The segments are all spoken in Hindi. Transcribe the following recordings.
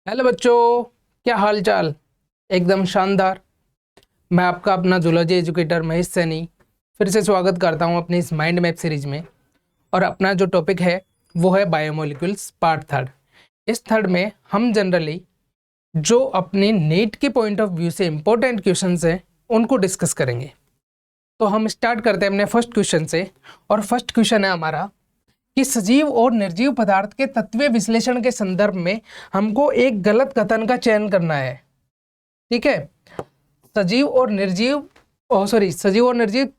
हेलो बच्चों, क्या हाल चाल। एकदम शानदार। मैं आपका अपना जूलॉजी एजुकेटर महेश सैनी फिर से स्वागत करता हूं अपनी इस माइंड मैप सीरीज में। और अपना जो टॉपिक है वो है बायोमोलिक्यूल्स पार्ट थर्ड। इस थर्ड में हम जनरली जो अपने नीट के पॉइंट ऑफ व्यू से इम्पोर्टेंट क्वेश्चंस हैं उनको डिस्कस करेंगे। तो हम स्टार्ट करते हैं अपने फर्स्ट क्वेश्चन से। और फर्स्ट क्वेश्चन है हमारा कि सजीव और निर्जीव पदार्थ के तत्वीय विश्लेषण के संदर्भ में हमको एक गलत कथन का चयन करना है। ठीक है, सजीव और निर्जीव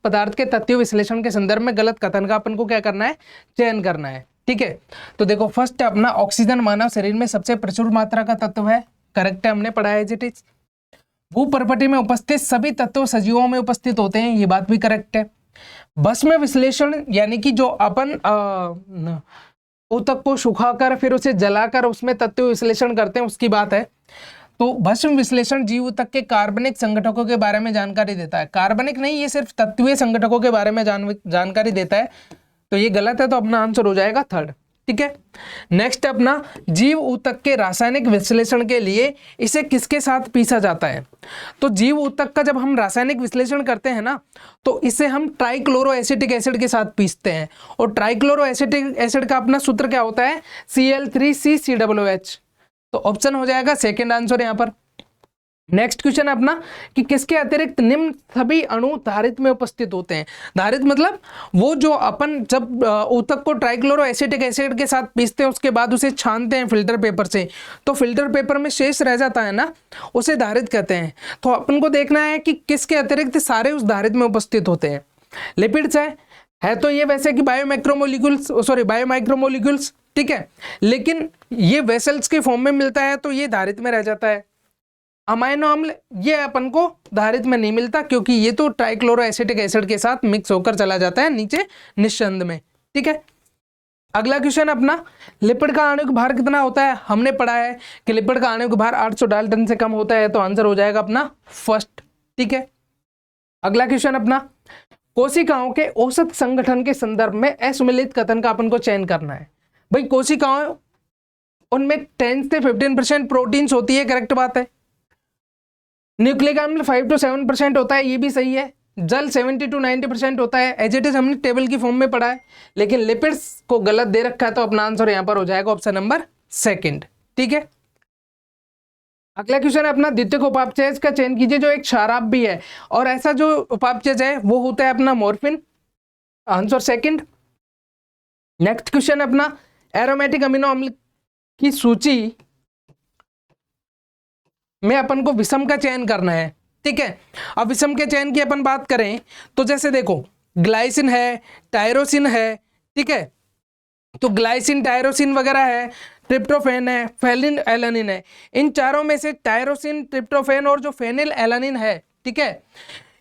पदार्थ के तत्वीय विश्लेषण के संदर्भ में गलत कथन का अपन को क्या करना है, चयन करना है। ठीक है, तो देखो फर्स्ट अपना ऑक्सीजन मानव शरीर में सबसे प्रचुर मात्रा का तत्व है। करेक्ट है, हमने पढ़ा है एज इट इज। भूपर्पटी में उपस्थित सभी तत्व सजीवों में उपस्थित होते हैं, ये बात भी करेक्ट है। भस्म विश्लेषण यानी कि जो अपन ऊतक को सुखाकर फिर उसे जलाकर उसमें तत्व विश्लेषण करते हैं उसकी बात है। तो भस्म विश्लेषण जीव ऊतक के कार्बनिक संगठकों के बारे में जानकारी देता है। कार्बनिक नहीं, ये सिर्फ तत्वीय संगठकों के बारे में जानकारी देता है। तो ये गलत है, तो अपना आंसर हो जाएगा थर्ड। ठीक है, नेक्स्ट अपना जीव ऊतक के रासायनिक विश्लेषण के लिए इसे किसके साथ पीसा जाता है। तो जीव ऊतक का जब हम रासायनिक विश्लेषण करते हैं ना, तो इसे हम ट्राइक्लोरो एसिटिक एसिड के साथ पीसते हैं। और ट्राइक्लोरो एसिटिक एसिड का अपना सूत्र क्या होता है, Cl3CCOOH। तो ऑप्शन हो जाएगा सेकेंड आंसर यहाँ पर। नेक्स्ट क्वेश्चन है अपना कि किसके अतिरिक्त निम्न सभी अणु धारित में उपस्थित होते हैं। धारित मतलब वो जो अपन जब ऊतक को ट्राइक्लोरो एसिटिक एसिड के साथ पीसते हैं उसके बाद उसे छानते हैं फिल्टर पेपर से, तो फिल्टर पेपर में शेष रह जाता है ना, उसे धारित कहते हैं। तो अपन को देखना है कि किसके अतिरिक्त सारे उस धारित में उपस्थित होते हैं। लिपिड्स है तो ये वैसे कि बायोमाइक्रोमोलिक्यूल्स। ठीक है, लेकिन ये वेसल्स के फॉर्म में मिलता है तो ये धारित में रह जाता है। अमाइनो अम्ल ये अपन को धारित में नहीं मिलता क्योंकि ये तो ट्राइक्लोरो एसिटिक एसिड के साथ मिक्स होकर चला जाता है नीचे निस्संद में। ठीक है, अगला क्वेश्चन अपना लिपिड का आणविक भार कितना होता है। हमने पढ़ा है कि लिपिड का आणविक भार 800 डाल्टन से कम होता है, तो आंसर हो जाएगा अपना फर्स्ट। ठीक है, अगला क्वेश्चन अपना कोशिकाओं के औसत संगठन के संदर्भ में असुमिलित कथन का अपन को चयन करना है। भाई कोशिकाओं उनमें 10 से 15% प्रोटीन्स होती है, करेक्ट बात है। न्यूक्लिक अम्ल 5 to 7% होता है, ये भी सही है। जल 70 to 90% होता है, एज इट इज हमने टेबल की फॉर्म में पढ़ा है। लेकिन लिपिड्स को गलत दे रखा है, तो अपना आंसर यहां पर हो जाएगा ऑप्शन नंबर सेकंड। ठीक है, अगला क्वेश्चन है अपना द्वितीयक उपापचय का चयन कीजिए जो एक शराब भी है। और ऐसा जो उपापचय है वो होता है अपना morphine, answer second. Next question है अपना एरोमेटिक अमीनो अम्ल की सूची में अपन को विषम का चयन करना है। ठीक है, अब विषम के चयन की अपन बात करें तो जैसे देखो ग्लाइसिन है, टायरोसिन है। ठीक है, तो ग्लाइसिन टायरोसिन वगैरह है, ट्रिप्टोफैन है, फेनिल एलानिन है। इन चारों में से टायरोसिन, ट्रिप्टोफैन और जो फेनिल एलानिन है, ठीक है,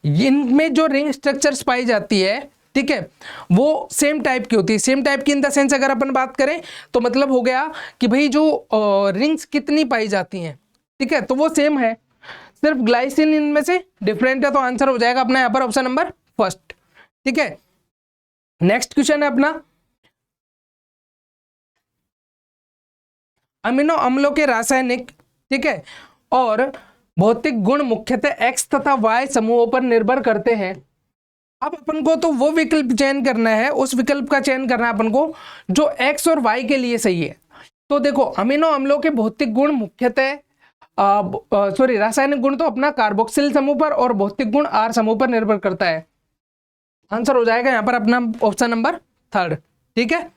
इनमें जो रिंग स्ट्रक्चर्स पाई जाती है, ठीक है, वो सेम टाइप की होती है। सेम टाइप की इन द सेंस अगर अपन बात करें तो मतलब हो गया कि भाई जो रिंग्स कितनी पाई जाती हैं, ठीक है, तो वो सेम है, सिर्फ ग्लाइसिन इनमें से डिफरेंट है। तो आंसर हो जाएगा अपना यहाँ पर ऑप्शन नंबर फर्स्ट। ठीक है, नेक्स्ट क्वेश्चन है अपना अमीनो अम्लों के रासायनिक, ठीक है, और भौतिक गुण मुख्यतः एक्स तथा वाई समूहों पर निर्भर करते हैं। अब अपन को तो वो विकल्प चयन करना है, उस विकल्प का चयन करना है अपन को जो एक्स और वाई के लिए सही है। तो देखो अमीनो अम्लों के भौतिक गुण मुख्यतः रासायनिक गुण तो अपना कार्बोक्सिल समूह पर और भौतिक गुण आर समूह पर निर्भर करता है। आंसर हो जाएगा यहां पर अपना ऑप्शन नंबर थर्ड। ठीक है,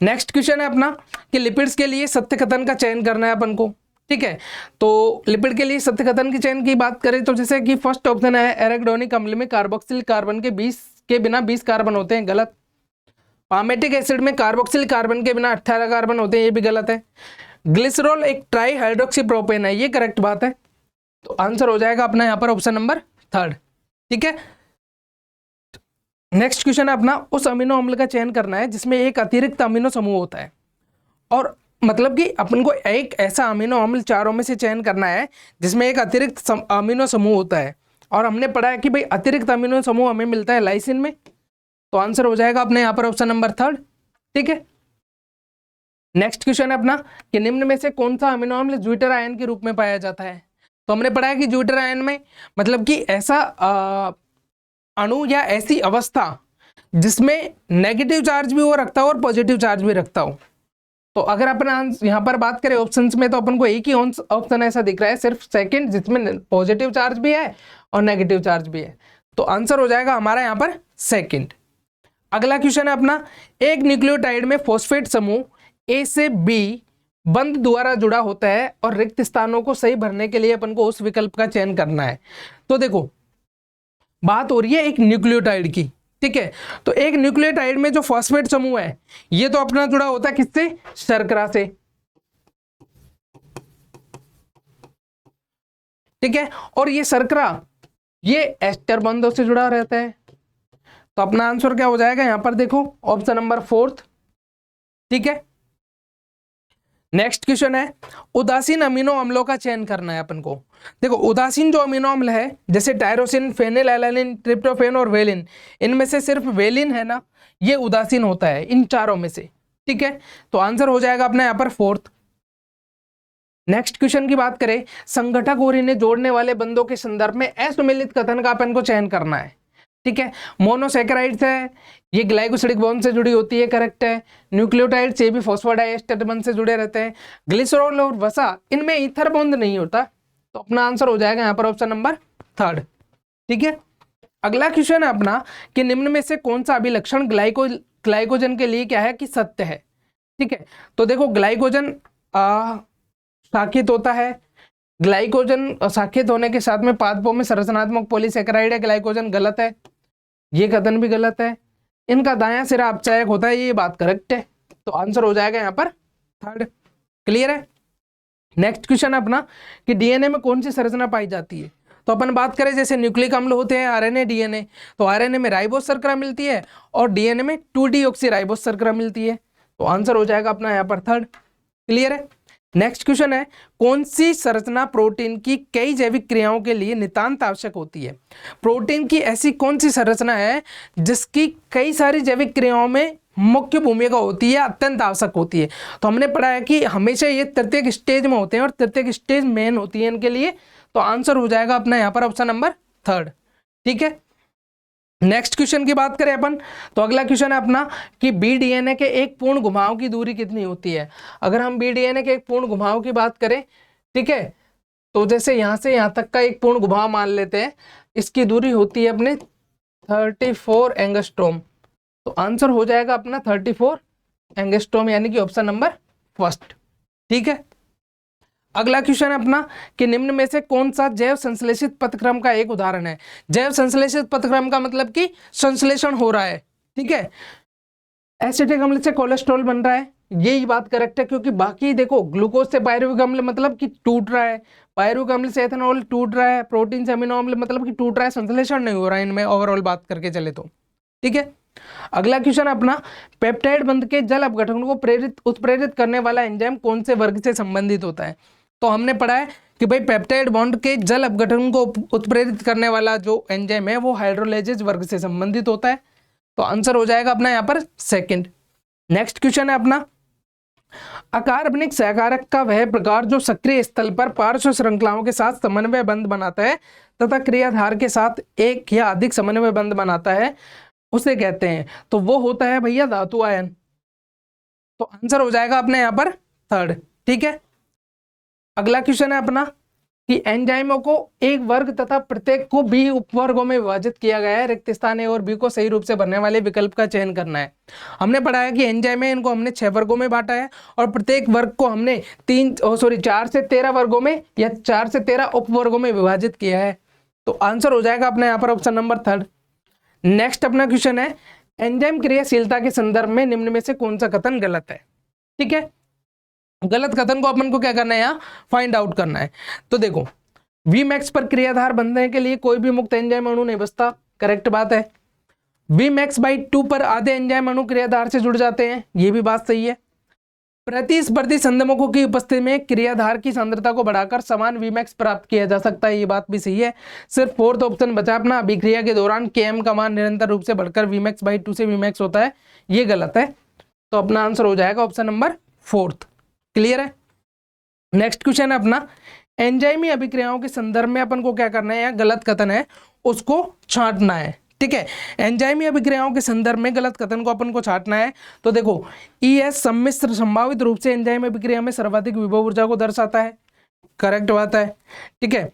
नेक्स्ट क्वेश्चन है अपना कि लिपिड्स के लिए सत्य कथन का चयन करना है अपन को। ठीक है, तो लिपिड के लिए सत्य कथन के चयन की बात करें तो जैसे कि फर्स्ट ऑप्शन है एराकिडोनिक अम्ल में कार्बोक्सिल कार्बन के 20 के बिना 20 कार्बन होते हैं, गलत। पामेटिक एसिड में कार्बोक्सिल कार्बन के बिना 18 कार्बन होते हैं, ये भी गलत है। ग्लिसरॉल एक ट्राई हाइड्रोक्सी प्रोपेन है, ये करेक्ट बात है। तो आंसर हो जाएगा अपना यहाँ पर ऑप्शन नंबर थर्ड। ठीक है, नेक्स्ट क्वेश्चन है अपना उस अमीनो अम्ल का चयन करना है जिसमें एक अतिरिक्त अमीनो समूह होता है। और मतलब कि अपन को एक ऐसा अमीनो अम्ल चारों में से चयन करना है जिसमें एक अतिरिक्त अमीनो समूह होता है। और हमने पढ़ा है कि भाई अतिरिक्त अमीनो समूह हमें मिलता है लाइसिन में। तो आंसर हो जाएगा अपने यहाँ पर ऑप्शन नंबर थर्ड। ठीक है, नेक्स्ट क्वेश्चन है अपना कि निम्न में से कौन सा अमीनो अम्ल ज्विटर आयन के रूप में पाया जाता है। तो हमने पढ़ा है कि ज्विटर आयन में मतलब कि ऐसा अणु या ऐसी अवस्था जिसमें नेगेटिव चार्ज भी वो रखता हो और पॉजिटिव चार्ज भी रखता हो। तो अगर अपन यहाँ पर बात करें ऑप्शंस में तो अपन को एक ही ऑप्शन ऐसा दिख रहा है, सिर्फ सेकंड, जिसमें पॉजिटिव चार्ज भी है और नेगेटिव चार्ज भी है। तो आंसर हो जाएगा हमारा यहाँ पर सेकंड। अगला क्वेश्चन है अपना, एक न्यूक्लियोटाइड में फॉस्फेट समूह ए से बी बंध द्वारा जुड़ा होता है और रिक्त स्थानों को सही भरने के लिए अपन को उस विकल्प का चयन करना है। तो देखो बात हो रही है एक न्यूक्लियोटाइड की, ठीक है। तो एक न्यूक्लियोटाइड में जो फॉस्फेट समूह है ये तो अपना जुड़ा होता है किससे, शर्करा से, ठीक है। और ये शर्करा ये एस्टर बंधों से जुड़ा रहता है। तो अपना आंसर क्या हो जाएगा यहाँ पर, देखो ऑप्शन नंबर 4, ठीक है। नेक्स्ट क्वेश्चन है, उदासीन अमीनो अम्लों का चयन करना है अपन को। देखो उदासीन जो अमीनो अम्ल है जैसे टायरोसिन, फेनिलएलनिन, ट्रिप्टोफैन और वेलिन, इनमें से सिर्फ वेलिन है ना, ये उदासीन होता है इन चारों में से, ठीक है। तो आंसर हो जाएगा अपना यहाँ पर 4। नेक्स्ट क्वेश्चन की बात करें, संघटक और इन्हें जोड़ने वाले बंधों के संदर्भ में असुमेलित कथन का अपन को चयन करना है, ठीक है। मोनोसैकेराइड्स है, ये ग्लाइकोसिडिक बॉन्ड से जुड़ी होती है, करेक्ट है। न्यूक्लियोटाइड्स ये भी फॉस्फोडाइएस्टर बॉन्ड से जुड़े रहते हैं। ग्लिसरॉल और वसा इनमें ईथर बॉन्ड नहीं होता। तो अपना आंसर हो जाएगा यहाँ पर ऑप्शन नंबर 3, ठीक है। अगला क्वेश्चन है अपना कि निम्न में से कौन सा अभिलक्षण ग्लाइकोजन के लिए क्या है कि सत्य है, ठीक है। तो देखो ग्लाइकोजन शाखित होता है, ग्लाइकोजन शाखित होने के साथ में पादपों में संरचनात्मक पॉलीसैकेराइड है, ग्लाइकोजन गलत है, ये कथन भी गलत है। इनका दायां सिरा अपचायक होता है, ये बात करेक्ट है। तो आंसर हो जाएगा यहाँ पर 3, क्लियर है। नेक्स्ट क्वेश्चन अपना कि डीएनए में कौन सी संरचना पाई जाती है। तो अपन बात करें जैसे न्यूक्लिक अम्ल होते हैं आरएनए, डीएनए, तो आरएनए में राइबोस शर्करा मिलती है और डीएनए में 2-डीऑक्सीराइबोस शर्करा मिलती है। तो आंसर हो जाएगा अपना यहाँ पर 3, क्लियर है। नेक्स्ट क्वेश्चन है, कौन सी संरचना प्रोटीन की कई जैविक क्रियाओं के लिए नितांत आवश्यक होती है। प्रोटीन की ऐसी कौन सी संरचना है जिसकी कई सारी जैविक क्रियाओं में मुख्य भूमिका होती है, अत्यंत आवश्यक होती है। तो हमने पढ़ा है कि हमेशा ये तृतीयक स्टेज में होते हैं और तृतीयक स्टेज मेन होती है इनके लिए। तो आंसर हो जाएगा अपना यहाँ पर ऑप्शन नंबर 3, ठीक है। नेक्स्ट क्वेश्चन की बात करें अपन, तो अगला क्वेश्चन है अपना कि बीडीएनए के एक पूर्ण घुमाव की दूरी कितनी होती है। अगर हम बीडीएनए के एक पूर्ण घुमाव की बात करें, ठीक है, तो जैसे यहाँ से यहाँ तक का एक पूर्ण घुमाव मान लेते हैं, इसकी दूरी होती है अपने 34 एंगस्ट्रॉम। तो आंसर हो जाएगा अपना 34 एंगस्ट्रॉम, यानी कि ऑप्शन नंबर 1, ठीक है। अगला क्वेश्चन है अपना कि निम्न में से कौन सा जैव संश्लेषित पथक्रम का एक उदाहरण है। जैव संश्लेषित पथक्रम का मतलब कि संश्लेषण हो रहा है, ठीक है। एसिटिक अम्ल से कोलेस्ट्रॉल बन रहा है, यही बात करेक्ट है, क्योंकि बाकी देखो ग्लूकोज से पायरुविक अम्ल मतलब कि टूट रहा है, पायरुविक अम्ल से एथेनॉल टूट रहा है, प्रोटीन से अमीनो अम्ल मतलब कि टूट रहा है, संश्लेषण नहीं हो रहा है इनमें, ओवरऑल बात करके चले तो, ठीक है। अगला क्वेश्चन अपना, पेप्टाइड बंध के जल अपघटन को उत्प्रेरित करने वाला एंजाइम कौन से वर्ग से संबंधित होता है। तो हमने पढ़ा है कि भाई पेप्टाइड बॉन्ड के जल अपघटन को उत्प्रेरित करने वाला जो एंजाइम है वो हाइड्रोलाइजेज वर्ग से संबंधित होता है। तो आंसर हो जाएगा अपना यहाँ पर 2। नेक्स्ट क्वेश्चन है अपना, अकार्बनिक सहकारक का वह प्रकार जो सक्रिय स्थल पर पार्श्व श्रृंखलाओं के साथ समन्वय बंध बनाता है तथा क्रियाधार के साथ एक या अधिक समन्वय बंध बनाता है, उसे कहते हैं। तो वो होता है भैया धातु आयन। तो आंसर हो जाएगा अपने यहाँ पर 3, ठीक है। अगला क्वेश्चन है अपना कि एंजाइमों को एक वर्ग तथा प्रत्येक को बी उपवर्गों में विभाजित किया गया है, रिक्त स्थान ए और बी को सही रूप से भरने वाले विकल्प का चयन करना है। हमने पढ़ा है कि एंजाइम है, इनको हमने 6 वर्गों में बांटा है और प्रत्येक वर्ग को हमने 4 से 13 वर्गों में या 4 से 13 उपवर्गों में विभाजित किया है। तो आंसर हो जाएगा अपने यहाँ पर ऑप्शन नंबर 3। नेक्स्ट अपना क्वेश्चन है, एंजाइम क्रियाशीलता के संदर्भ में निम्न में से कौन सा कथन गलत है, ठीक है। गलत कथन को अपन को क्या करना है, यहाँ फाइंड आउट करना है। तो देखो Vmax पर क्रियाधार बनने के लिए कोई भी मुक्त एंजाइम अणु नहीं बचता, करेक्ट बात है। Vmax/2 पर आधे एंजाइम अणु क्रियाधार से जुड़ जाते हैं, ये भी बात सही है। प्रतिस्पर्धी संधमकों की उपस्थिति में क्रियाधार की सांद्रता को बढ़ाकर समान Vmax प्राप्त किया जा सकता है, ये बात भी सही है। सिर्फ 4th ऑप्शन बचा अपना, अभिक्रिया के दौरान Km का मान निरंतर रूप से बढ़कर Vmax/2 से Vmax होता है, ये गलत है। तो अपना आंसर हो जाएगा ऑप्शन नंबर 4th। क्लियर है। नेक्स्ट क्वेश्चन है अपना, एंजाइमी अभिक्रियाओं के संदर्भ में अपन को क्या करना है, या गलत कथन है उसको छांटना है। ठीक है, एंजाइमी अभिक्रियाओं के संदर्भ में गलत कथन को अपन को छांटना है। तो देखो ES सम्मिश्र संभावित रूप से एंजाइम अभिक्रिया में सर्वाधिक विभव ऊर्जा को दर्शाता है, करेक्ट बात है। ठीक है,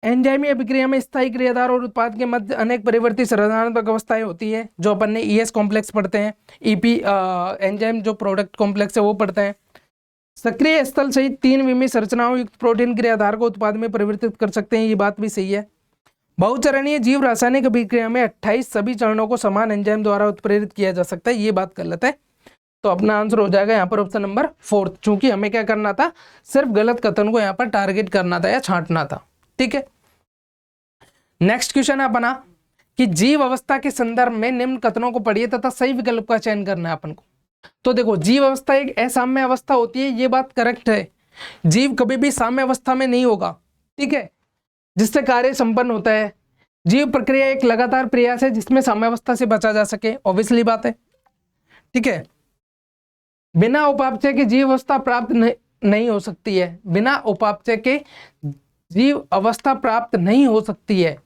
एंजाइमी अभिक्रिया में स्थायी क्रियाधार और उत्पाद के मध्य अनेक परिवर्ती संरचनात्मक अवस्थाएं होती है, जो अपन ने ES कॉम्प्लेक्स पढ़ते हैं, EP एंजाइम जो प्रोडक्ट कॉम्प्लेक्स है वो पढ़ते हैं। सक्रिय स्थल सहित 3 विमीय संरचनाओं युक्त प्रोटीन क्रियाधार को उत्पाद में परिवर्तित कर सकते हैं, ये बात भी सही है। बहुचरणीय जीव रासायनिक अभिक्रिया में 28 सभी चरणों को समान एंजाइम द्वारा उत्प्रेरित किया जा सकता है, ये बात गलत है। तो अपना आंसर हो जाएगा यहाँ पर ऑप्शन नंबर 4th, चूंकि हमें क्या करना था, सिर्फ गलत कथन को यहाँ पर टारगेट करना था या छांटना था। ठीक है, नेक्स्ट क्वेश्चन है अपना कि जीव अवस्था के संदर्भ में निम्न कथनों को पढ़िए तथा सही विकल्प का चयन करना है अपन को। तो देखो जीव अवस्था एक असाम्य अवस्था होती है, ये बात करेक्ट है। जीव कभी भी साम्य अवस्था में नहीं होगा, ठीक है, जिससे कार्य संपन्न होता है। जीव प्रक्रिया एक लगातार प्रयास है जिसमें साम्यावस्था से बचा जा सके, ऑब्वियसली बात है। ठीक है, बिना उपापचय के जीव अवस्था प्राप्त नहीं हो सकती है, बिना उपापचय के जीव अवस्था प्राप्त नहीं हो सकती है।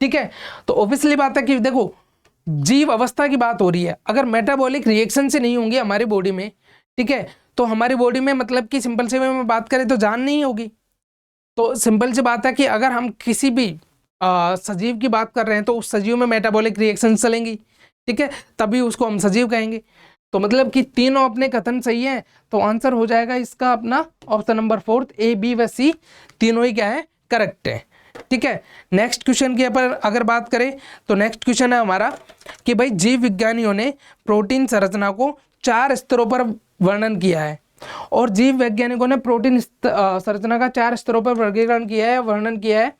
ठीक है, तो ऑब्वियसली बात है कि देखो जीव अवस्था की बात हो रही है, अगर मेटाबॉलिक रिएक्शन से नहीं होंगी हमारी बॉडी में, ठीक है, तो हमारी बॉडी में मतलब कि सिंपल से में बात करें तो जान नहीं होगी। तो सिंपल सी बात है कि अगर हम किसी भी सजीव की बात कर रहे हैं तो उस सजीव में मेटाबॉलिक रिएक्शन चलेंगी, ठीक है, तभी उसको हम सजीव कहेंगे। तो मतलब कि तीनों अपने कथन सही हैं, तो आंसर हो जाएगा इसका अपना option number 4th, A, B व C तीनों ही क्या है, करेक्ट है। ठीक है, नेक्स्ट क्वेश्चन की अगर बात करें तो नेक्स्ट क्वेश्चन है हमारा कि भाई जीव विज्ञानियों ने प्रोटीन संरचना को 4 स्तरों पर वर्णन किया है, और जीव वैज्ञानिकों ने प्रोटीन संरचना का 4 स्तरों पर वर्गीकरण किया है, वर्णन किया है।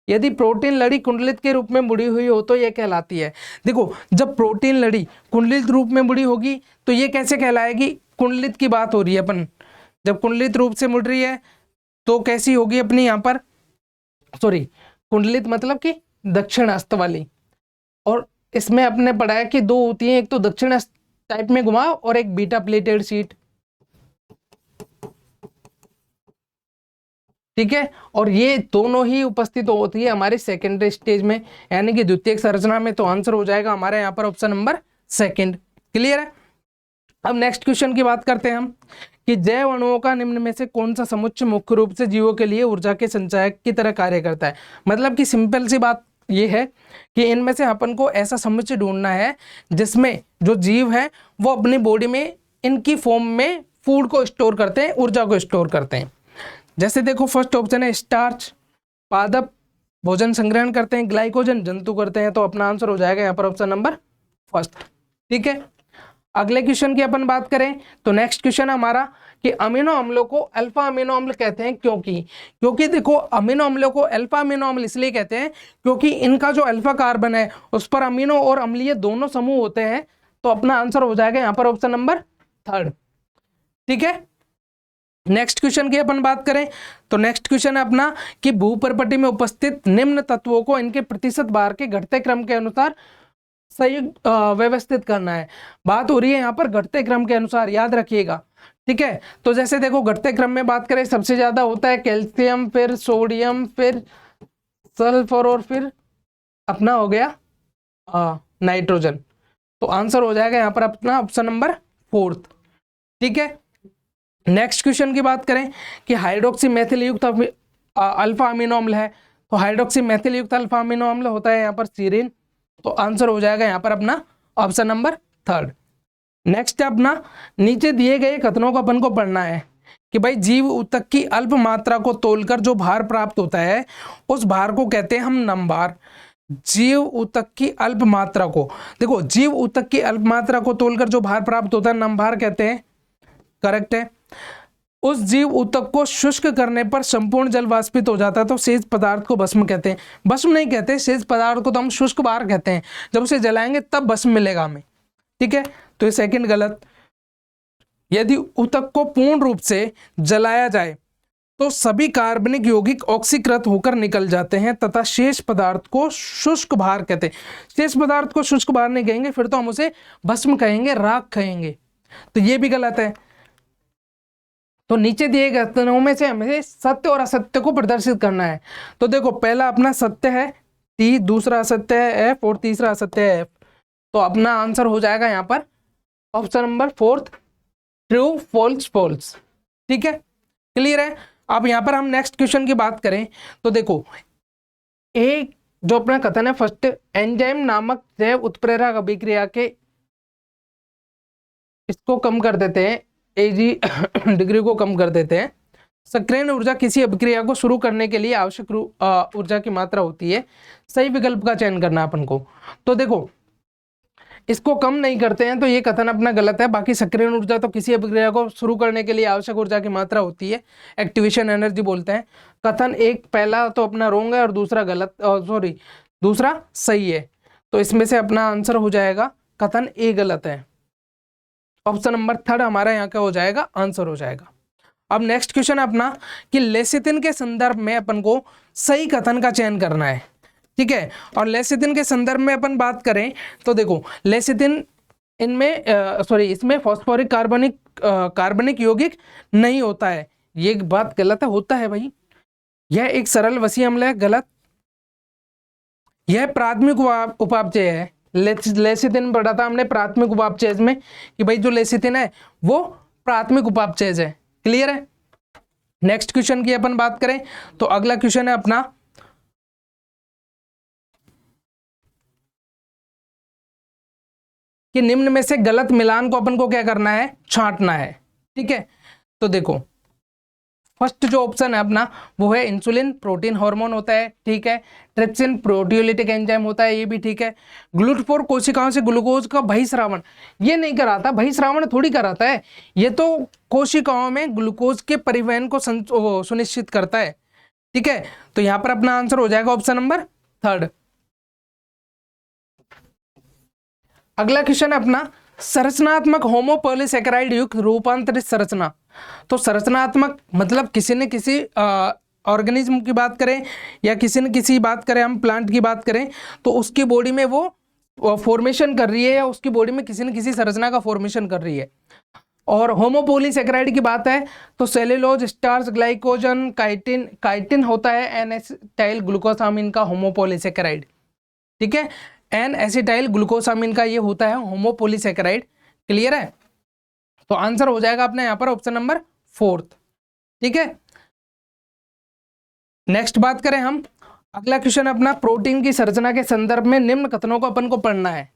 यदि प्रोटीन लड़ी कुंडलित के रूप में मुड़ी हुई हो तो यह कहलाती है। देखो जब प्रोटीन लड़ी कुंडलित रूप में मुड़ी होगी तो ये कैसे कहलाएगी, कुंडलित की बात हो रही है अपन, जब कुंडलित रूप से मुड़ रही है तो कैसी होगी अपनी यहाँ पर, सॉरी कुंडलित मतलब कि दक्षिणास्त वाली, और इसमें अपने पढ़ा है कि 2 होती हैं, एक तो दक्षिणास्त टाइप में घुमाओ और एक बीटा प्लेटेड शीट। ठीक है, और ये दोनों ही उपस्थित होती है हमारे सेकेंडरी स्टेज में, यानी कि द्वितीयक संरचना में। तो आंसर हो जाएगा हमारे यहाँ पर ऑप्शन नंबर 2। क्लियर है। अब नेक्स्ट क्वेश्चन की बात करते हैं हम कि जैव अणुओं का निम्न में से कौन सा समुच्चय मुख्य रूप से जीवों के लिए ऊर्जा के संचायक की तरह कार्य करता है। मतलब कि सिंपल सी बात ये है कि इनमें से अपन को ऐसा समुच्चय ढूंढना है जिसमें जो जीव है वो अपनी बॉडी में इनकी फॉर्म में फूड को स्टोर करते हैं, ऊर्जा को स्टोर करते हैं। जैसे देखो फर्स्ट ऑप्शन है स्टार्च, पादप भोजन संग्रहण करते हैं, ग्लाइकोजन जंतु करते हैं। तो अपना आंसर हो जाएगा यहाँ पर ऑप्शन नंबर 1। ठीक है, अगले क्वेश्चन की अपन बात करें तो नेक्स्ट क्वेश्चन हमारा कि अमीनो अम्लों को अल्फा अमीनो अम्ल कहते हैं क्योंकि देखो अमीनो अम्लों को अल्फा अमीनो अम्ल इसलिए कहते हैं क्योंकि इनका जो अल्फा कार्बन है उस पर अमीनो और अम्लीय दोनों समूह होते हैं। तो अपना आंसर हो जाएगा यहाँ पर ऑप्शन नंबर 3। ठीक है, नेक्स्ट क्वेश्चन की अपन बात करें तो नेक्स्ट क्वेश्चन है अपना कि भूपर्पटी में उपस्थित निम्न तत्वों को इनके प्रतिशत भार के घटते क्रम के अनुसार सही व्यवस्थित करना है। बात हो रही है यहाँ पर घटते क्रम के अनुसार, याद रखिएगा। ठीक है, तो जैसे देखो घटते क्रम में बात करें सबसे ज्यादा होता है कैल्शियम, फिर सोडियम, फिर सल्फर और फिर अपना हो गया नाइट्रोजन। तो आंसर हो जाएगा यहाँ पर अपना ऑप्शन नंबर 4। ठीक है, नेक्स्ट क्वेश्चन की बात करें कि हाइड्रोक्सी मेथिल युक्त अल्फा अमीनो अम्ल है, तो हाइड्रोक्सी मेथिल युक्त अल्फा अमीनो अम्ल होता है यहाँ पर सीरीन। तो आंसर हो जाएगा यहाँ पर अपना ऑप्शन नंबर 3। नेक्स्ट अपना नीचे दिए गए कथनों को अपन को पढ़ना है कि भाई जीव ऊतक की अल्प मात्रा को तोलकर जो भार प्राप्त होता है उस भार को कहते हैं हम नम भार। जीव ऊतक की अल्प मात्रा को, देखो जीव ऊतक की अल्प मात्रा को तोलकर जो भार प्राप्त होता है नम भार कहते हैं, करेक्ट है। उस जीव ऊतक को शुष्क करने पर संपूर्ण जल वाष्पित हो जाता है तो शेष पदार्थ को भस्म कहते हैं। भस्म नहीं कहते, शेष पदार्थ को तो हम शुष्क भार कहते हैं, जब उसे जलाएंगे तब भस्म मिलेगा हमें। ठीक है, तो ये सेकंड गलत। यदि ऊतक को पूर्ण रूप से जलाया जाए तो सभी कार्बनिक यौगिक ऑक्सीकृत होकर निकल जाते हैं तथा शेष पदार्थ को शुष्क भार कहते हैं। शेष पदार्थ को शुष्क भार नहीं कहेंगे, फिर तो हम उसे भस्म कहेंगे, राख कहेंगे। तो ये भी गलत है। तो नीचे दिए गए कथनों में से हमें सत्य और असत्य को प्रदर्शित करना है। तो देखो पहला अपना सत्य है टी, दूसरा असत्य है एफ और तीसरा असत्य है एफ। तो अपना आंसर हो जाएगा यहाँ पर option number 4 true false false. ठीक है, क्लियर है। अब यहाँ पर हम नेक्स्ट क्वेश्चन की बात करें तो देखो एक जो अपना कथन है फर्स्ट, एंजाइम नामक जैव उत्प्रेरक अभिक्रिया के इसको कम कर देते हैं, एजी डिग्री को कम कर देते हैं। सक्रियण ऊर्जा किसी अभिक्रिया को शुरू करने के लिए आवश्यक ऊर्जा की मात्रा होती है। सही विकल्प का चयन करना अपन को। तो देखो इसको कम नहीं करते हैं तो ये कथन अपना गलत है। बाकी सक्रियण ऊर्जा तो किसी अभिक्रिया को शुरू करने के लिए आवश्यक ऊर्जा की मात्रा होती है, एक्टिवेशन एनर्जी बोलते हैं। कथन एक पहला तो अपना रोंग है और दूसरा गलत, सॉरी दूसरा सही है। तो इसमें से अपना आंसर हो जाएगा कथन ए गलत है। ऑप्शन नंबर 3 हमारा यहाँ का हो जाएगा आंसर हो जाएगा। अब नेक्स्ट क्वेश्चन है अपना कि लेसिथिन के संदर्भ में अपन को सही कथन का चयन करना है। ठीक है, और लेसिथिन के संदर्भ में अपन बात करें तो देखो लेसिथिन इनमें इसमें फॉस्फोरिक कार्बनिक यौगिक नहीं होता है। ये बात गलत है, होता है भाई। यह एक सरल वसीय अम्ल है, गलत। यह प्राथमिक उपापचय है। लेसिथिन पढ़ा था हमने प्राथमिक उपापचय में कि भाई जो लेसिथिन है वो प्राथमिक उपापचय है। क्लियर है। नेक्स्ट क्वेश्चन की अपन बात करें तो अगला क्वेश्चन है अपना कि निम्न में से गलत मिलान को अपन को क्या करना है, छांटना है। ठीक है, तो देखो फर्स्ट जो ऑप्शन है अपना वो है इंसुलिन प्रोटीन हार्मोन होता है। ठीक है, ट्रिप्सिन प्रोटियोलिटिक एंजाइम होता है, ये भी ठीक है। ग्लूटाफोर कोशिकाओं से ग्लूकोज का बहिस्रावण ये नहीं कराता, बहिस्रावण थोड़ी कराता है, ये तो कोशिकाओं में ग्लूकोज के परिवहन को सुनिश्चित करता है। ठीक है, तो यहां पर अपना आंसर हो जाएगा ऑप्शन नंबर 3। अगला क्वेश्चन है अपना संरचनात्मक होमोपॉलीसैकेराइड युक्त रूपांतरित संरचना। तो संरचनात्मक मतलब किसी न किसी ऑर्गेनिज्म की बात करें या किसी न किसी बात करें, हम प्लांट की बात करें तो उसकी बॉडी में वो फॉर्मेशन कर रही है या उसकी बॉडी में किसी न किसी संरचना का फॉर्मेशन कर रही है। और होमोपॉलीसैकेराइड की बात है तो सेल्यूलोज, स्टार्च, ग्लाइकोजन, काइटिन होता है एन एसिटाइल ग्लूकोसामिन का होमोपॉलीसैकेराइड। ठीक है, एन एसिटाइल ग्लूकोसामिन का ये होता है होमोपॉलीसैकेराइड। क्लियर है, तो आंसर हो जाएगा अपने यहाँ पर ऑप्शन नंबर 4। ठीक है, नेक्स्ट बात करें हम अगला क्वेश्चन अपना प्रोटीन की संरचना के संदर्भ में निम्न कथनों को अपन को पढ़ना है।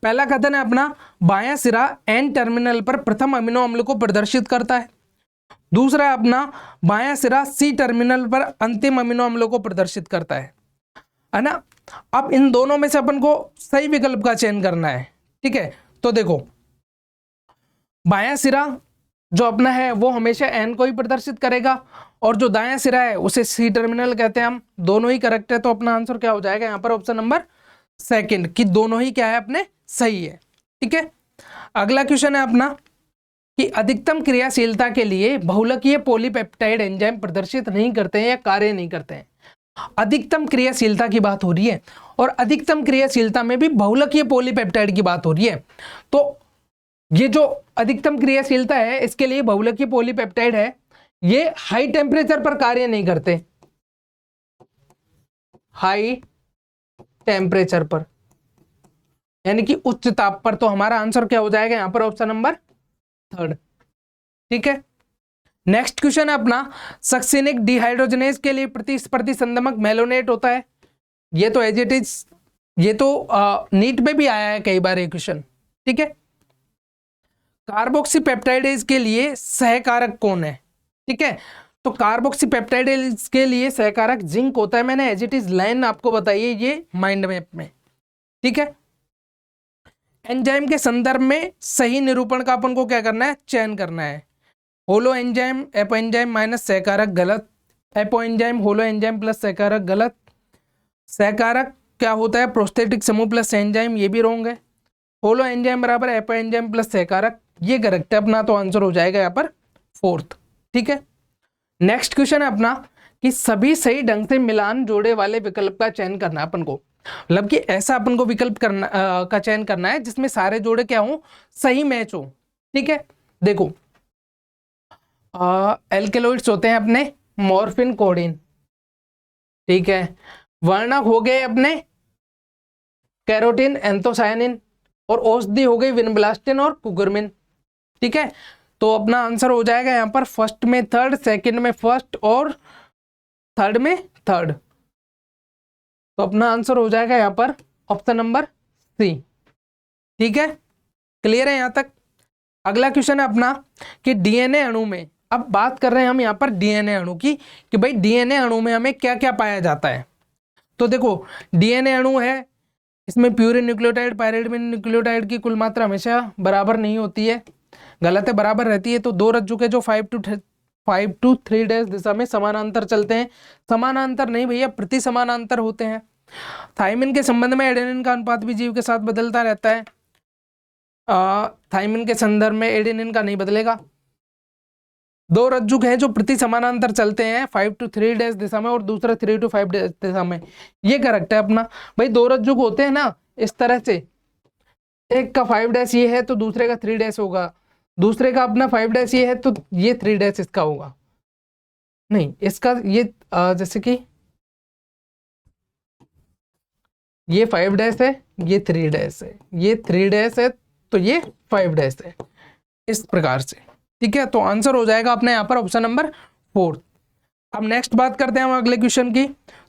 पहला कथन है अपना बायां सिरा एन टर्मिनल पर प्रथम अमीनो अम्ल को प्रदर्शित करता है। दूसरा अपना बायां सिरा सी टर्मिनल पर अंतिम अमीनो अम्लों को प्रदर्शित करता है ना। अब इन दोनों में से अपन को सही विकल्प का चयन करना है। ठीक है, तो देखो बायां सिरा जो अपना है वो हमेशा एन को ही प्रदर्शित करेगा और जो दायां सिरा है उसे सी टर्मिनल कहते हैं हम। दोनों ही करेक्ट है, तो अपना आंसर क्या हो जाएगा यहाँ पर ऑप्शन नंबर 2 कि दोनों ही क्या है अपने सही है। ठीक है, अगला क्वेश्चन है अपना कि अधिकतम क्रियाशीलता के लिए बहुलकीय पॉलीपेप्टाइड एंजाइम प्रदर्शित नहीं करते हैं या कार्य नहीं करते हैं। अधिकतम क्रियाशीलता की बात हो रही है और अधिकतम क्रियाशीलता में भी बहुलकीय पॉलीपेप्टाइड की बात हो रही है। तो ये जो अधिकतम क्रियाशीलता है इसके लिए बहुलकीय पॉलीपेप्टाइड है, ये हाई टेम्परेचर पर कार्य नहीं करते। हाई टेम्परेचर पर यानी कि उच्च ताप पर। तो हमारा आंसर क्या हो जाएगा यहाँ पर ऑप्शन नंबर 3। ठीक है, नेक्स्ट क्वेश्चन है अपना सक्सिनिक डिहाइड्रोजनेज के लिए प्रतिस्पर्धी संदमक मेलोनेट होता है। ये तो एज इट इज, ये तो नीट में भी आया है कई बार ये क्वेश्चन। ठीक है, कार्बोक्सीपेप्टाइडेज के लिए सहकारक कौन है। ठीक है, तो कार्बोक्सीपेप्टाइडेज के लिए सहकारक जिंक होता है। मैंने एज इट इज लाइन आपको बताई है ये माइंड मैप में। ठीक है, एंजाइम के संदर्भ में सही निरूपण का अपन को क्या करना है, चयन करना है। Holo enzyme apo enzyme minus सहकारक गलत, apo enzyme holo enzyme plus सहकारक गलत, सहकारक क्या होता है प्रोस्थेटिक समूह प्लस एंजाइम, ये भी रोंग है। होलो एंजाइम बराबर एपो एंजाइम प्लस सहकारक, ये करेक्ट है अपना, तो आंसर हो जाएगा यहाँ पर 4। ठीक है, नेक्स्ट क्वेश्चन है अपना कि सभी सही ढंग से मिलान जोड़े वाले विकल्प का चयन करना है अपन को। मतलब कि ऐसा अपन को विकल्प करना का चयन करना है जिसमें सारे जोड़े क्या हो, सही मैच हो। ठीक है, देखो एल्केलॉइड्स होते हैं अपने मॉर्फिन, कोडिन, ठीक है। वर्णक हो गए अपने कैरोटीन, एंथोसायनिन, और औषधि हो गई विनब्लास्टिन और कुकुरमिन, ठीक है। तो अपना आंसर हो जाएगा यहाँ पर फर्स्ट में थर्ड, सेकंड में फर्स्ट और थर्ड में थर्ड। तो अपना आंसर हो जाएगा यहाँ पर ऑप्शन नंबर सी, ठीक है। क्लियर है यहाँ तक। अगला क्वेश्चन है अपना कि डीएनए अणु में, अब बात कर रहे हैं हम यहाँ पर डीएनए अणु की, कि भाई डीएनए अणु में हमें क्या क्या पाया जाता है। तो देखो डीएनए अणु है, इसमें प्यूरिन न्यूक्लियोटाइड, पायरिडमिन न्यूक्लियोटाइड की कुल मात्रा हमेशा बराबर नहीं होती है, गलत है, बराबर रहती है। तो दो रज्जु के जो 5 to 3 दिशा में समानांतर चलते हैं, समानांतर नहीं भैया प्रति समानांतर होते हैं। थाइमिन के संबंध में एडेनिन का अनुपात भी जीव के साथ बदलता रहता है, थाइमिन के संदर्भ में एडेनिन का नहीं बदलेगा। दो रज्जु हैं जो प्रति समानांतर चलते हैं 5 to 3 दिशा में और दूसरा 3 to 5 दिशा में, ये करेक्ट है अपना। भाई दो रज्जु होते हैं ना इस तरह से, एक का 5 ये है तो दूसरे का 3 होगा, दूसरे का अपना 5 ये है तो ये 3 इसका होगा, नहीं इसका ये जैसे कि ये 5 है, ये 3 है, ये 3 है तो ये 5 है, इस प्रकार से, ठीक है। तो आंसर हो जाएगा अपने यहाँ पर ऑप्शन नंबर 4। अब नेक्स्ट बात करते हैं हम अगले क्वेश्चन की।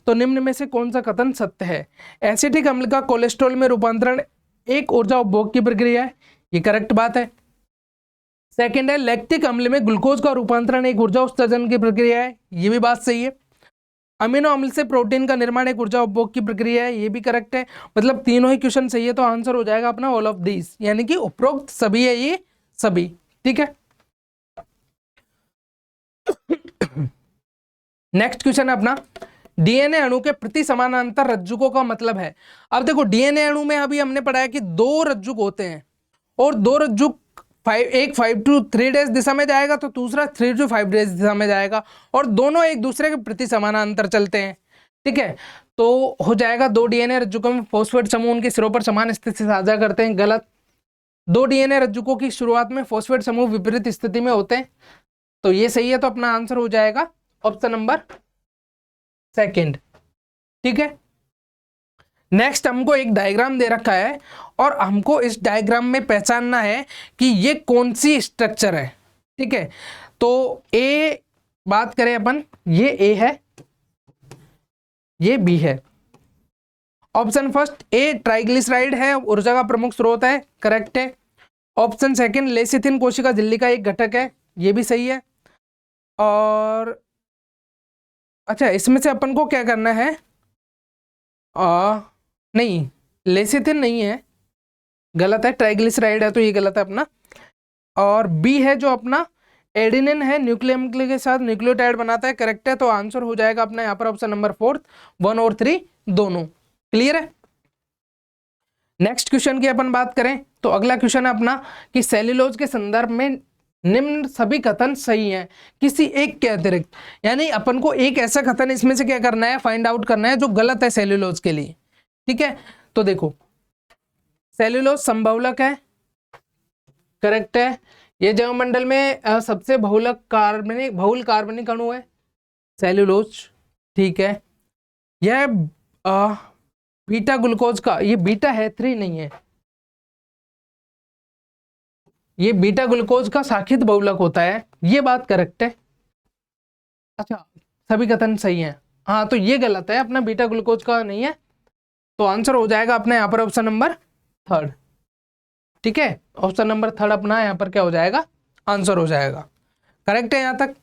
तो निम्न में से कौन सा कथन सत्य है? एसिटिक अम्ल का कोलेस्ट्रॉल में रूपांतरण एक ऊर्जा उपभोग की प्रक्रिया है, ये करेक्ट बात है। सेकंड है लैक्टिक अम्ल में ग्लूकोज का रूपांतरण एक ऊर्जा उत्सर्जन की प्रक्रिया है, ये भी बात सही है। अमीनो अम्ल से प्रोटीन का निर्माण एक ऊर्जा उपभोग की प्रक्रिया है, ये भी करेक्ट है। मतलब तीनों ही क्वेश्चन सही है, तो आंसर हो जाएगा अपना ऑल ऑफ दीज, यानी कि उपरोक्त सभी है ये सभी, ठीक है। नेक्स्ट क्वेश्चन है अपना डीएनए अणु के प्रति समानांतर रज्जुकों का मतलब है। अब देखो डीएनए अणु में अभी हमने पढ़ा है कि दो रज्जुक होते हैं और दो रज्जुक एक 5 to 3 दिशा में जाएगा तो दूसरा 3 to 5 दिशा में जाएगा, और दोनों एक दूसरे के प्रति समानांतर चलते हैं, ठीक है। तो हो जाएगा दो डीएनए रज्जुकों में फॉस्फेट समूह उनके सिरों पर समान स्थिति साझा करते हैं, गलत। दो डीएनए रज्जुकों की शुरुआत में फॉस्फेट समूह विपरीत स्थिति में होते हैं, तो ये सही है। तो अपना आंसर हो जाएगा ऑप्शन नंबर सेकंड, ठीक है। नेक्स्ट हमको एक डायग्राम दे रखा है और हमको इस डायग्राम में पहचानना है कि ये कौन सी स्ट्रक्चर है, ठीक है। तो ए बात करें अपन, ये ए है, ये बी है। ऑप्शन फर्स्ट ए ट्राइग्लिसराइड है, ऊर्जा का प्रमुख स्रोत है, करेक्ट है। ऑप्शन सेकंड लेसिथिन कोशिका झिल्ली का एक घटक है, ये भी सही है। और अच्छा इसमें से अपन को क्या करना है, नहीं लेसिथिन नहीं है, गलत है, ट्राइग्लिसराइड है तो ये गलत है अपना। और बी है जो अपना एडेनिन है, न्यूक्लियम के साथ न्यूक्लियोटाइड बनाता है, करेक्ट है। तो आंसर हो जाएगा अपना यहाँ पर ऑप्शन नंबर 4, 1 और 3 दोनों, क्लियर है। नेक्स्ट क्वेश्चन की अपन बात करें तो अगला क्वेश्चन है अपना कि सेल्यूलोज के संदर्भ में निम्न सभी कथन सही हैं किसी एक के अतिरिक्त, यानी अपन को एक ऐसा कथन इसमें से क्या करना है, फाइंड आउट करना है जो गलत है सेल्यूलोज के लिए, ठीक है। तो देखो सेल्यूलोज समबहुलक है, करेक्ट है। ये जैवमंडल में सबसे बहुल कार्बनिक अणु है सेल्यूलोज, ठीक है। यह बीटा ग्लूकोज का, ये बीटा है 3 नहीं है, ये बीटा ग्लूकोज का शाखित बहुलक होता है, ये बात करेक्ट है। अच्छा सभी कथन सही हैं, हाँ तो ये गलत है, अपना बीटा ग्लूकोज का नहीं है। तो आंसर हो जाएगा अपना यहाँ पर ऑप्शन नंबर 3, ठीक है। ऑप्शन नंबर 3 अपना यहाँ पर क्या हो जाएगा, आंसर हो जाएगा, करेक्ट है यहाँ तक।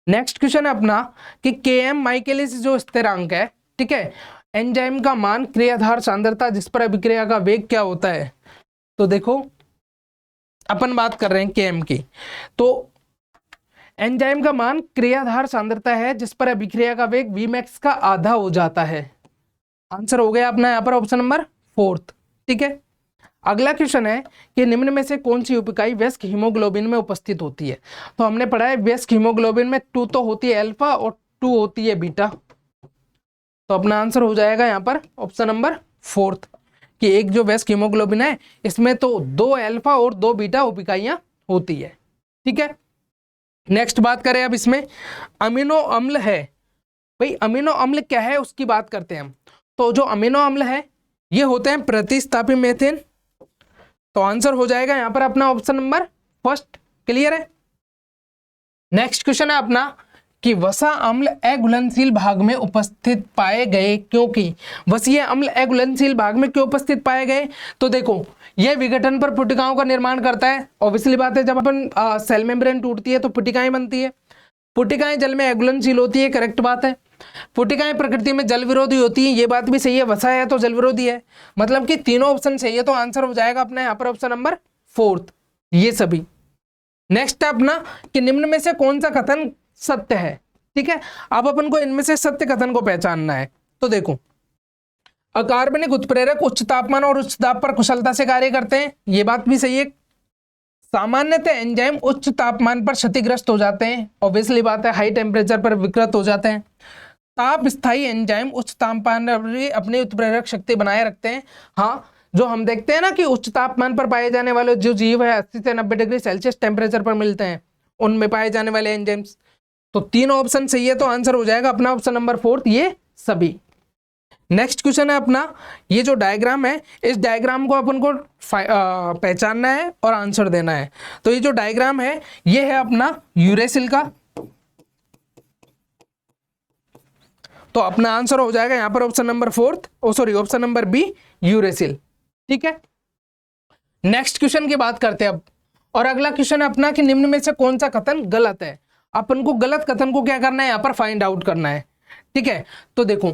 नेक्स्ट क्वेश्चन है अपना कि Km माइकेलिस जो स्थिरांक है, ठीक है, एंजाइम का मान क्रियाधार सांद्रता जिस पर अभिक्रिया का वेग क्या होता है। तो देखो अपन बात कर रहे हैं Km की, तो एंजाइम का मान क्रियाधार सांद्रता है जिस पर अभिक्रिया का वेग Vmax का आधा हो जाता है। आंसर हो गया अपना यहाँ पर ऑप्शन नंबर 4, ठीक है। अगला क्वेश्चन है कि निम्न में से कौन सी उपिकाई वयस्क हीमोग्लोबिन में उपस्थित होती है। तो हमने पढ़ा है वयस्क हीमोग्लोबिन में 2 तो होती है अल्फा और 2 होती है बीटा, तो अपना आंसर हो जाएगा यहाँ पर ऑप्शन नंबर 4 कि एक जो वयस्क हीमोग्लोबिन है इसमें तो 2 अल्फा और 2 बीटा उपिकाइयां होती है, ठीक है। नेक्स्ट बात करें अब इसमें अमीनो अम्ल है, भाई अमीनो अम्ल क्या है उसकी बात करते हैं हम। तो जो अमीनो अम्ल है ये होते हैं प्रतिस्थापी मीथेन, तो आंसर हो जाएगा यहां पर अपना ऑप्शन नंबर फर्स्ट। क्लियर है। नेक्स्ट क्वेश्चन है अपना कि वसा अम्ल अघुलनशील भाग में उपस्थित पाए गए क्योंकि वसीय अम्ल अघुलनशील भाग में क्यों उपस्थित पाए गए। तो देखो यह विघटन पर पुटिकाओं का निर्माण करता है। ऑब्वियसली बात है, जब अपन सेल मेम्ब्रेन टूटती है तो पुटिकाएं बनती है, पुटिकाएं जल में अघुलनशील होती है, करेक्ट बात है। पुटिकाएं प्रकृति में जल विरोधी होती है, ये बात भी सही है, वसा है तो जल विरोधी है, मतलब कि तीनों ऑप्शन सही है, तो आंसर हो जाएगा अपना यहाँ पर ऑप्शन नंबर फोर्थ, ये सभी। नेक्स्ट है अपना कि निम्न में से कौन सा कथन सत्य है। ठीक है, अब अपन को इनमें से सत्य कथन को पहचानना है। तो देखो अकार्बनिक उत्प्रेरक उच्च तापमान और उच्च दाब पर कुशलता से कार्य करते हैं, ये बात भी सही है। सामान्यतः एंजाइम उच्च तापमान पर क्षतिग्रस्त हो जाते हैं, ऑब्वियसली बात है, हाई टेम्परेचर पर विकृत हो जाते हैं। ताप स्थायी एंजाइम उच्च तापमान पर अपनी उत्प्रेरक शक्ति बनाए रखते हैं। हाँ, जो हम देखते हैं ना कि उच्च तापमान पर पाए जाने वाले जो जीव है 80 से 90 डिग्री सेल्सियस टेम्परेचर पर मिलते हैं, उनमें पाए जाने वाले एंजाइम्स। तो तीनों ऑप्शन सही है, तो आंसर हो जाएगा अपना ऑप्शन नंबर फोर्थ, ये सभी। नेक्स्ट क्वेश्चन है अपना, ये जो डायग्राम है इस डायग्राम को अपन को पहचानना है और आंसर देना है। तो ये जो डायग्राम है ये है अपना यूरेसिल का, तो अपना आंसर हो जाएगा यहां पर option number fourth, option number B, uracil. ठीक है, नेक्स्ट क्वेश्चन की बात करते हैं अब, और अगला क्वेश्चन है अपना कि निम्न में से कौन सा कथन गलत है। अपन को गलत कथन को क्या करना है, यहाँ पर फाइंड आउट करना है। ठीक है, तो देखो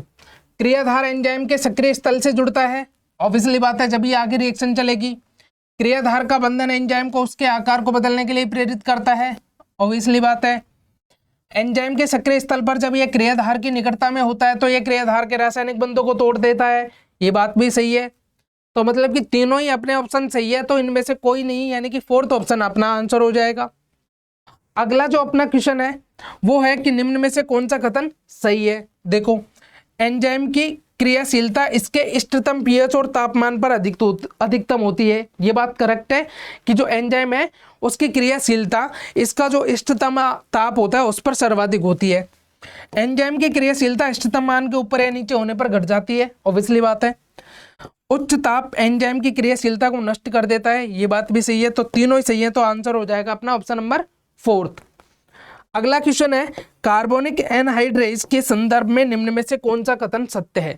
क्रियाधार एंजाइम के सक्रिय स्थल से जुड़ता है, ऑब्वियसली बात है, जब ये आगे रिएक्शन चलेगी। क्रियाधार का बंधन एंजाइम को उसके आकार को बदलने के लिए प्रेरित करता है, ऑब्वियसली बात है। एंजाइम के सक्रिय स्थल पर जब यह क्रियाधार की निकटता में होता है तो यह क्रियाधार के रासायनिक बंधों को तोड़ देता है, ये बात भी सही है। तो मतलब कि तीनों ही अपने ऑप्शन सही है, तो इनमें से कोई नहीं, यानी कि फोर्थ ऑप्शन अपना आंसर हो जाएगा। अगला जो अपना क्वेश्चन है वो है कि निम्न में से कौन सा कथन सही है। देखो एंजाइम की क्रियाशीलता इसके इष्टतम पीएच और तापमान पर अधिकतम होती है, ये बात करेक्ट है कि जो एंजाइम है उसकी क्रियाशीलता इसका जो इष्टतम ताप होता है उस पर सर्वाधिक होती है। एंजाइम की क्रियाशीलता इष्टतम मान के ऊपर या नीचे होने पर घट जाती है, ऑब्वियसली बात है। उच्च ताप एंजाइम की क्रियाशीलता को नष्ट कर देता है, ये बात भी सही है, तो तीनों ही सही है, तो आंसर हो जाएगा अपना ऑप्शन नंबर फोर्थ। अगला क्वेश्चन है कार्बोनिक एनहाइड्रेज के संदर्भ में निम्न में से कौन सा कथन सत्य है।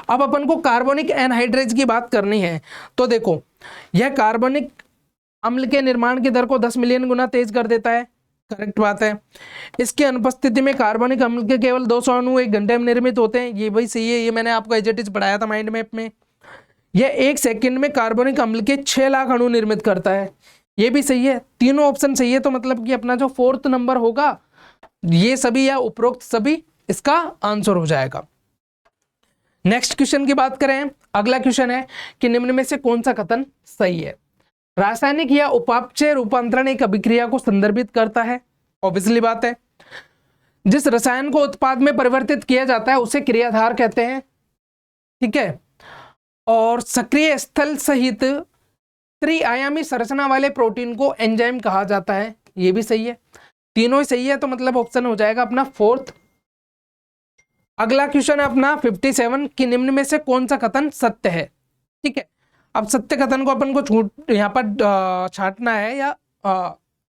अब अपन को कार्बोनिक एनहाइड्रेज की बात करनी है, तो देखो यह कार्बनिक अम्ल के निर्माण की दर को 10 मिलियन गुना तेज कर देता है, करेक्ट बात है। इसकी अनुपस्थिति में कार्बनिक अम्ल के केवल 200 अणु 1 घंटे में निर्मित होते हैं, ये भी सही है, ये मैंने आपको एज इट इज पढ़ाया था माइंड मैप में। यह 1 सेकंड में कार्बनिक अम्ल के 6 लाख अणु निर्मित करता है, ये भी सही है, तीनों ऑप्शन सही है। तो मतलब कि अपना जो फोर्थ नंबर होगा ये सभी या उपरोक्त सभी इसका आंसर हो जाएगा। नेक्स्ट क्वेश्चन की बात करें, अगला क्वेश्चन है कि निम्न में से कौन सा कथन सही है। रासायनिक या उपापचय रूपांतरण एक अभिक्रिया को संदर्भित करता है, ऑब्वियसली बात है। जिस रसायन को उत्पाद में परिवर्तित किया जाता है उसे क्रियाधार कहते हैं, ठीक है। और सक्रिय स्थल सहित त्रिआयामी संरचना वाले प्रोटीन को एंजाइम कहा जाता है, ये भी सही है, तीनों ही सही है, तो मतलब ऑप्शन हो जाएगा अपना फोर्थ। अगला क्वेश्चन है अपना 57 कि निम्न में से कौन सा कथन सत्य है। ठीक है, अब सत्य कथन को अपन को यहाँ पर छांटना है या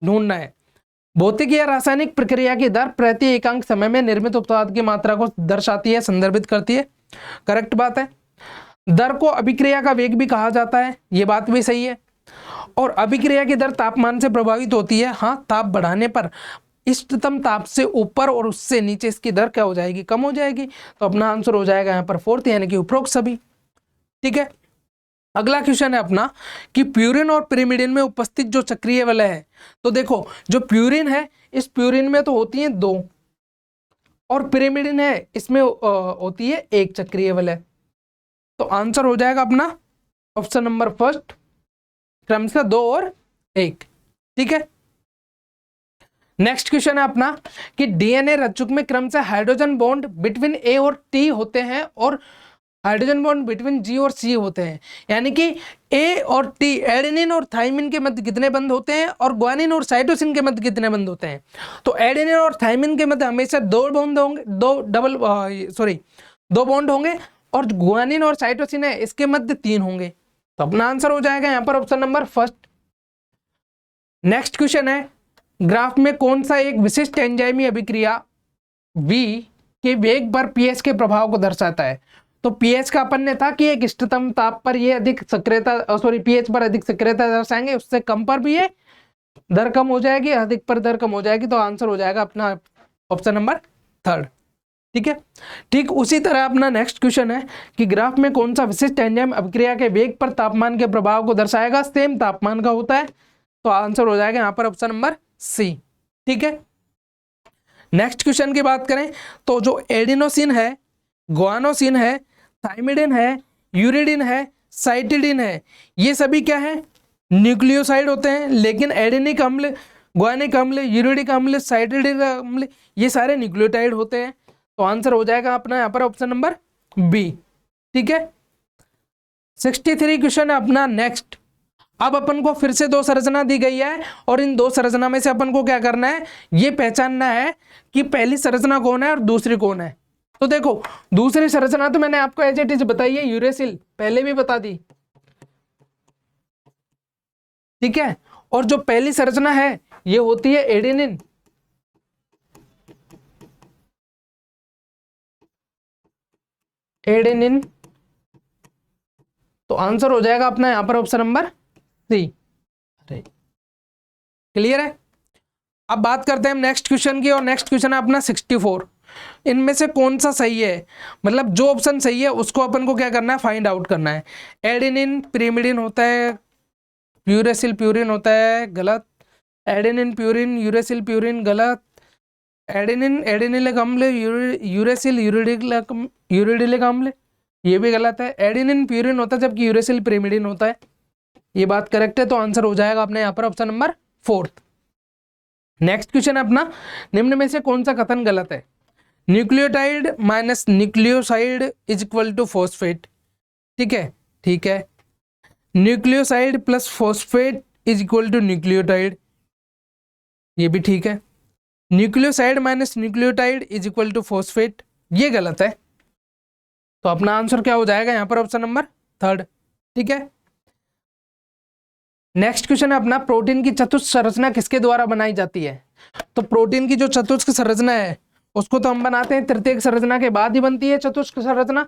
ढूंढना है। भौतिक या रासायनिक प्रक्रिया की दर प्रति एकांक समय में निर्मित उत्पाद की मात्रा को दर्शाती है, संदर्भित करती है, करेक्ट बात है। दर को अभिक्रिया का वेग भी कहा जाता है, ये बात भी सही है। और अभिक्रिया की दर तापमान से प्रभावित होती है, हाँ, ताप बढ़ाने पर इष्टतम ताप से ऊपर और उससे नीचे इसकी दर क्या हो जाएगी, कम हो जाएगी, तो अपना आंसर हो जाएगा यहाँ पर फोर्थ, यानी कि उपरोक्त सभी। ठीक है, अगला क्वेश्चन है अपना कि प्यूरिन और पिरिमिडिन में उपस्थित जो चक्रीय वलय है, तो देखो जो प्यूरिन है इस प्यूरिन में तो होती है 2 और पिरिमिडिन है इसमें होती है 1 चक्रीय वलय, तो आंसर हो जाएगा अपना ऑप्शन नंबर फर्स्ट, क्रमशः 2 और 1। ठीक है, नेक्स्ट क्वेश्चन है अपना कि डीएनए रज्जुक में क्रमशः हाइड्रोजन बॉन्ड बिटवीन ए और टी होते हैं और हाइड्रोजन बॉन्ड बिटवीन जी और सी होते हैं, यानी कि ए और टी, एडेनिन और थाइमिन के मध्य कितने बंद होते हैं और ग्वानिन और साइटोसिन के मध्य कितने बंद होते हैं। तो एडेनिन और थाइमिन के मध्य हमेशा दो बॉन्ड होंगे, दो बॉन्ड होंगे, और ग्वानिन और साइटोसिन है इसके मध्य 3 होंगे। तो अपना आंसर हो जाएगा यहाँ पर option number first. Next question है, ग्राफ में कौन सा एक विशिष्ट एंजाइमी अभिक्रिया V के वेग पर pH के प्रभाव को दर्शाता है। तो pH का अपन ने था कि एक इष्टतम ताप पर ये अधिक सक्रियता, pH पर अधिक सक्रियता दर्शाएंगे, उससे कम पर भी ये दर कम हो जाएगी, अधिक पर दर कम हो जाएगी। तो आंसर हो जाएगा अपना ऑप्शन नंबर थर्ड। ठीक है, ठीक उसी तरह अपना नेक्स्ट क्वेश्चन है कि ग्राफ में कौन सा विशिष्ट एंजाइम अभिक्रिया के वेग पर तापमान के प्रभाव को दर्शाएगा, सेम तापमान का होता है। तो आंसर हो जाएगा यहाँ पर ऑप्शन नंबर सी। ठीक है, नेक्स्ट क्वेश्चन की बात करें तो जो एडिनोसिन है, ग्वानोसिन है, थाइमिडिन है, यूरिडिन है, साइटिडिन है, ये सभी क्या है, न्यूक्लियोसाइड होते हैं। लेकिन एडेनिक अम्ल, ग्वानिक अम्ल, यूरिडिक अम्ल, साइटिडिक अम्ल, ये सारे न्यूक्लियोटाइड होते हैं। तो आंसर हो जाएगा अपना यहाँ पर ऑप्शन नंबर बी। ठीक है, 63 क्वेश्चन है अपना नेक्स्ट। अब अपन को फिर से 2 संरचना दी गई है और इन 2 संरचना में से अपन को क्या करना है, ये पहचानना है कि पहली संरचना कौन है और दूसरी कौन है। तो देखो, दूसरी संरचना तो मैंने आपको एज इट इज बताई है, यूरेसिल पहले भी बता दी। ठीक है, और जो पहली संरचना है ये होती है एडेनिन। एडेनिन, तो आंसर हो जाएगा अपना यहां पर ऑप्शन नंबर सी। अरे क्लियर है। अब बात करते हैं हम नेक्स्ट क्वेश्चन की, और नेक्स्ट क्वेश्चन है अपना 64। इनमें से कौन सा सही है, मतलब जो ऑप्शन सही है उसको अपन को क्या करना है, फाइंड आउट करना है। एडेनिन पिरिमिडिन होता है, यूरेसिल प्यूरिन होता है, गलत। एडेनिन प्यूरिन, यूरेसिल प्यूरिन, गलत। एडेनिन एडेनिलिक अम्ल, यूरेसिल यूरिडिलिक अम्ल, ये भी गलत है। एडेनिन प्यूरिन होता है जबकि यूरेसिल पिरिमिडिन होता है, ये बात करेक्ट है। तो आंसर हो जाएगा अपने यहाँ पर ऑप्शन नंबर 4। नेक्स्ट क्वेश्चन है अपना, निम्न में से कौन सा कथन गलत है। Nucleotide minus nucleoside is equal to phosphate. ठीक है, ठीक है। Nucleoside plus phosphate is equal to nucleotide, ये भी ठीक है। Nucleoside minus nucleotide is equal to phosphate, ये गलत है। तो अपना आंसर क्या हो जाएगा यहाँ पर ऑप्शन नंबर 3। ठीक है, नेक्स्ट क्वेश्चन है अपना, प्रोटीन की चतुष्क संरचना किसके द्वारा बनाई जाती है। तो प्रोटीन की जो चतुष्क संरचना है उसको तो हम बनाते हैं तृतीयक संरचना के बाद ही बनती है चतुष्क संरचना।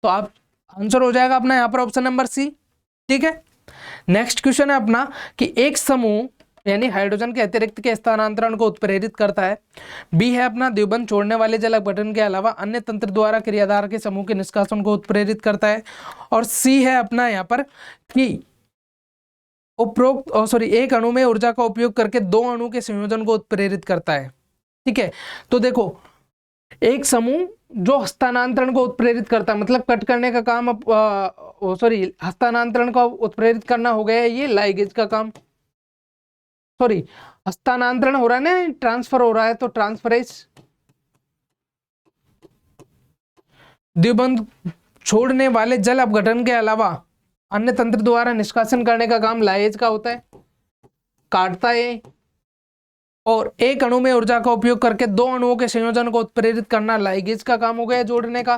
तो आप आंसर हो जाएगा अपना यहाँ पर ऑप्शन नंबर सी। ठीक है, नेक्स्ट क्वेश्चन है अपना कि एक समूह यानी हाइड्रोजन के अतिरिक्त के स्थानांतरण को उत्प्रेरित करता है। बी है अपना द्विबंध छोड़ने वाले जल अपघटन के अलावा अन्य तंत्र द्वारा क्रियाधार के समूह के निष्कासन को उत्प्रेरित करता है। और सी है अपना यहाँ पर कि उपरोक्त एक अणु में ऊर्जा का उपयोग करके 2 अणु के संयोजन को उत्प्रेरित करता है। ठीक है, तो देखो, एक समूह जो हस्तांतरण को उत्प्रेरित करता है, मतलब कट करने का काम, हस्तांतरण को उत्प्रेरित करना हो गया ये लाइगेज का काम। हस्तांतरण हो रहा है ना, ट्रांसफर हो रहा है, तो ट्रांसफरेज। द्विबंध छोड़ने वाले जल अपघटन के अलावा अन्य तंत्र द्वारा निष्कासन करने का काम लाइगेज का होता है, काटता है। और एक अणु में ऊर्जा का उपयोग करके 2 अणुओं के संयोजन को उत्प्रेरित करना लाइगेज का काम हो गया, जोड़ने का।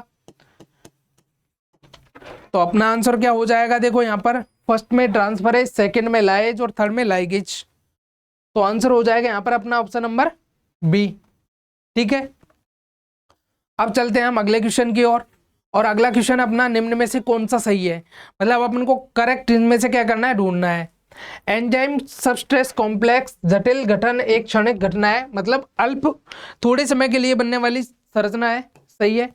तो अपना आंसर क्या हो जाएगा, देखो यहाँ पर फर्स्ट में ट्रांसफरेज, सेकंड में लाइगेज और थर्ड में लाइगेज। तो आंसर हो जाएगा यहाँ पर अपना ऑप्शन नंबर बी। ठीक है, अब चलते हैं हम अगले क्वेश्चन की ओर। और अगला क्वेश्चन अपना, निम्न में से कौन सा सही है, मतलब अपन को करेक्ट इनमें से क्या करना है, ढूंढना है। एंजाइम सबस्ट्रेस कॉम्प्लेक्स जटिल गठन एक क्षणिक घटना है, मतलब अल्प थोड़े समय के लिए बनने वाली संरचना है, सही है।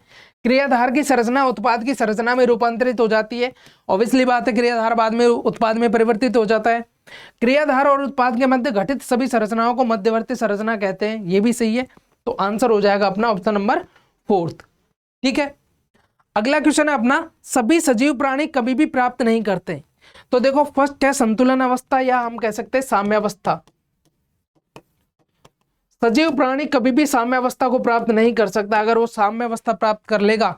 क्रियाधार की संरचना उत्पाद की संरचना में रूपांतरित हो जाती है, ऑब्वियसली बात है, क्रियाधार बाद में उत्पाद में परिवर्तित हो जाता है। क्रियाधार और उत्पाद के मध्य घटित सभी संरचनाओं को मध्यवर्ती संरचना कहते हैं, ये भी सही है। तो आंसर हो जाएगा अपना ऑप्शन नंबर 4। ठीक है, अगला क्वेश्चन है अपना, सभी सजीव प्राणी कभी भी प्राप्त नहीं करते। तो देखो, फर्स्ट है संतुलन अवस्था, या हम कह सकते हैं साम्यावस्था। सजीव प्राणी कभी भी साम्यावस्था को प्राप्त नहीं कर सकता। अगर वो साम्यावस्था प्राप्त कर लेगा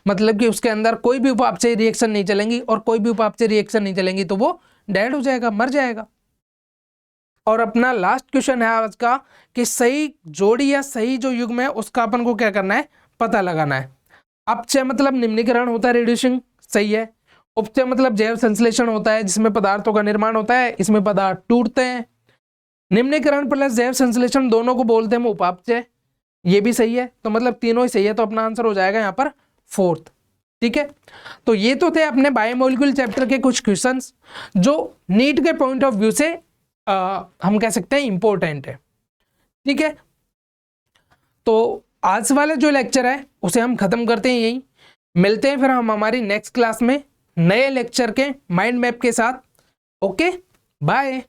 मतलब कि उसके अंदर कोई भी उपापचयी रिएक्शन नहीं चलेंगी, और कोई भी उपापचयी रिएक्शन नहीं चलेंगी तो वो डेड हो जाएगा, मर जाएगा। और अपना लास्ट क्वेश्चन है आज का कि सही जोड़ी या सही जो युग्म है उसका अपन को क्या करना है, पता लगाना है। अपचय मतलब निम्नीकरण होता है, रिड्यूसिंग, सही है। उपचय मतलब जैव संश्लेषण होता है जिसमें पदार्थों का निर्माण होता है, इसमें पदार्थ टूटते हैं। निम्नीकरण प्लस जैव संश्लेषण दोनों को बोलते हैं उपापचय, ये भी सही है। तो मतलब तीनों ही सही है, तो अपना आंसर हो जाएगा यहाँ पर 4th। ठीक है, तो ये तो थे अपने बायोमोलिक्यूल चैप्टर के कुछ क्वेश्चंस जो नीट के पॉइंट ऑफ व्यू से हम कह सकते हैं इंपॉर्टेंट है। ठीक है, तो आज वाला जो लेक्चर है उसे हम खत्म करते हैं यहीं। मिलते हैं फिर हम हमारी नेक्स्ट क्लास में नए लेक्चर के माइंड मैप के साथ। Okay, bye.